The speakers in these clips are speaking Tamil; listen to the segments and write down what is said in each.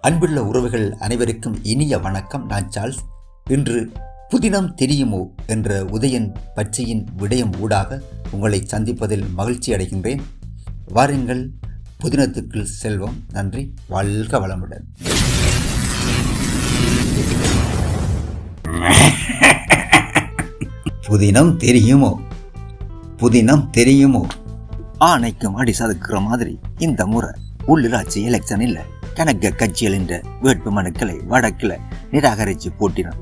அன்புள்ள உறவுகள் அனைவருக்கும் இனிய வணக்கம். நான் சார்ல்ஸ். இன்று புதினம் தெரியுமோ என்ற உதயன் பச்சையின் விடயம் ஊடாக உங்களை சந்திப்பதில் மகிழ்ச்சி அடைகின்றேன். வாருங்கள், புதினத்துக்குள் செல்வோம். நன்றி. வாழ்க வளமுடன். புதினம் தெரியுமோ, புதினம் தெரியுமோ. ஆணைக்கும் அடி சதுக்குற மாதிரி இந்த முறை உள்ளூராட்சி எலெக்ஷன் இல்லை. கணக்க கட்சிகள் என்ற வேட்பு மனுக்களை வடக்கில் நிராகரித்து போட்டினார்.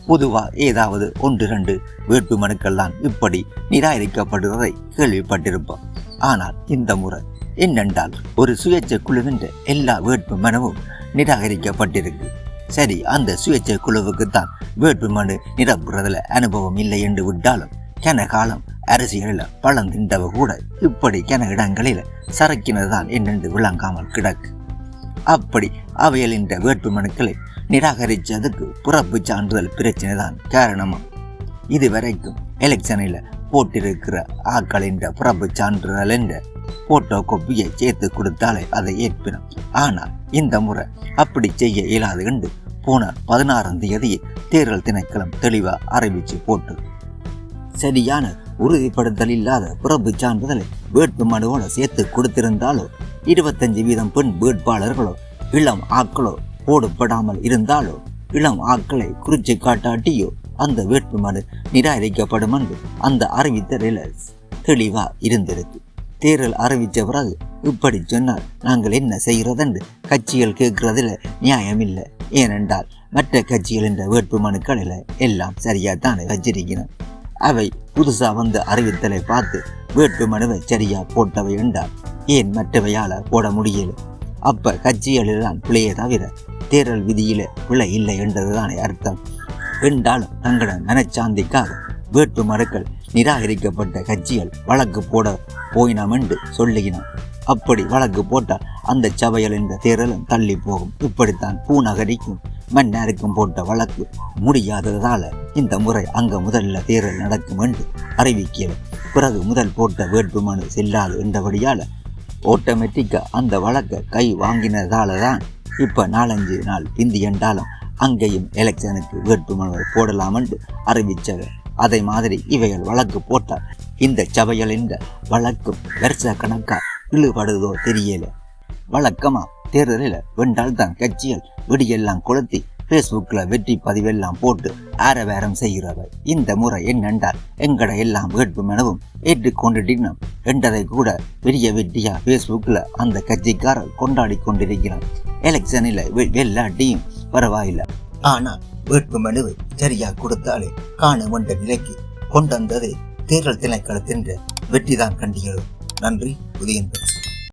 பொதுவாக ஏதாவது 1-2 வேட்பு மனுக்கள் தான் இப்படி நிராகரிக்கப்படுவதை கேள்விப்பட்டிருப்போம். ஆனால் இந்த முறை என்னென்றால் ஒரு சுயேட்சை குழு என்ற எல்லா வேட்பு மனுவும் நிராகரிக்கப்பட்டிருக்கு. சரி, அந்த சுயேட்சை குழுவுக்குத்தான் வேட்பு மனு நிரப்புறதுல அனுபவம் இல்லை என்று விட்டாலும் கனகாலம் அரசியலில் பழம் திண்டவ கூட இப்படி கன இடங்களில் சரக்கினதுதான் என்னென்று விளங்காமல் கிடக்கு. அப்படி அவையில் இந்த வேட்பு மனுக்களை நிராகரித்ததுக்கு பிறப்பு சான்றிதழ் பிரச்சனை தான் காரணமா. இதுவரைக்கும் எலெக்ஷனில் போட்டிருக்கிற ஆக்களின் பிறப்பு சான்றிதழ் என்ற போட்டோ கோப்பியை சேர்த்து கொடுத்தாலே அதை ஏற்பினோம். ஆனால் இந்த முறை அப்படி செய்ய இயலாது என்று போன 16ஆம் தேதியை தேர்தல் திணைக்களம் தெளிவாக அறிவிச்சு போட்டு சரியான உறுதிப்படுத்தல் இல்லாத பிறப்பு சான்றிதழை வேட்பு மனுவோட சேர்த்து கொடுத்திருந்தாலோ 25% பெண் வேட்பாளர்களோ இளம் ஆக்களோ போடப்படாமல் இருந்தாலோ இளம் ஆக்களை குறிச்சு காட்டாட்டியோ அந்த வேட்பு மனு நிராகரிக்கப்படும் என்று அந்த அறிவித்தலில் தெளிவா இருந்திருக்கு. தேர்தல் அறிவித்த பிறகு இப்படி சொன்னால் நாங்கள் என்ன செய்கிறதென்று கட்சிகள் கேட்கறதில் நியாயமில்லை. ஏனென்றால் மற்ற கட்சிகள் என்ற வேட்பு மனுக்களில் எல்லாம் சரியாகத்தானே வச்சிருக்கிறோம். அவை புதுசாக வந்த அறிவித்தலை பார்த்து வேட்பு மனுவை சரியா போட்டவை என்றால் ஏன் மற்றவையால் போட முடியல? அப்ப கட்சிகளில் தான் பிழையே தவிர தேர்தல் விதியில பிழை இல்லை என்றதுதானே அர்த்தம். என்றாலும் தங்கள மனச்சாந்திக்காக வேட்பு மனுக்கள் நிராகரிக்கப்பட்ட கட்சிகள் வழக்கு போட போயினோம் என்று சொல்லுகினோம். அப்படி வழக்கு போட்டால் அந்த சபைகள் என்ற தேர்தலும் தள்ளி போகும். இப்படித்தான் பூநகரிக்கும் மன்னாருக்கும் போட்ட வழக்கு முடியாததால இந்த முறை அங்க முதல்ல தேர்தல் நடக்கும் என்று அறிவிக்கல. பிறகு முதல் போட்ட வேட்பு மனு செல்லாது என்றபடியால ஆட்டோமேட்டிக்கா அந்த வழக்கை கை வாங்கினதால தான் இப்ப 4-5 நாள் பிந்தி என்றாலும் அங்கேயும் எலெக்ஷனுக்கு வேட்பு மனுவை போடலாம் என்று அறிவிச்சவர். அதே மாதிரி இவைகள் வழக்கு போட்டால் இந்த சபைகள் என்ற வழக்கும் வருஷ கணக்கா இழுபடுதோ தெரியல. வழக்கமா தேர்தலில் வென்றால் தான் கட்சிகள் வெடியெல்லாம் கொளுத்தி ஃபேஸ்புக்கில் வெற்றி பதிவெல்லாம் போட்டு ஆரவாரம் செய்கிறவை. இந்த முறை என்னென்றால் எங்கட எல்லாம் வேட்பு மனுவும் ஏற்றுக்கொண்டுட்டினோம் என்றதை கூட பெரிய வெற்றியா ஃபேஸ்புக்கில் அந்த கட்சிக்காரர் கொண்டாடி கொண்டிருக்கிறான். எலெக்ஷனில் எல்லாத்தையும் பரவாயில்லை, ஆனால் வேட்பு மனுவை சரியா கொடுத்தாலே காண வந்த நிலைக்கு கொண்டு வந்ததை தேர்தல் திணைக்களத்தின் வெற்றி தான் கண்டிகளும். நன்றி. உதயன்.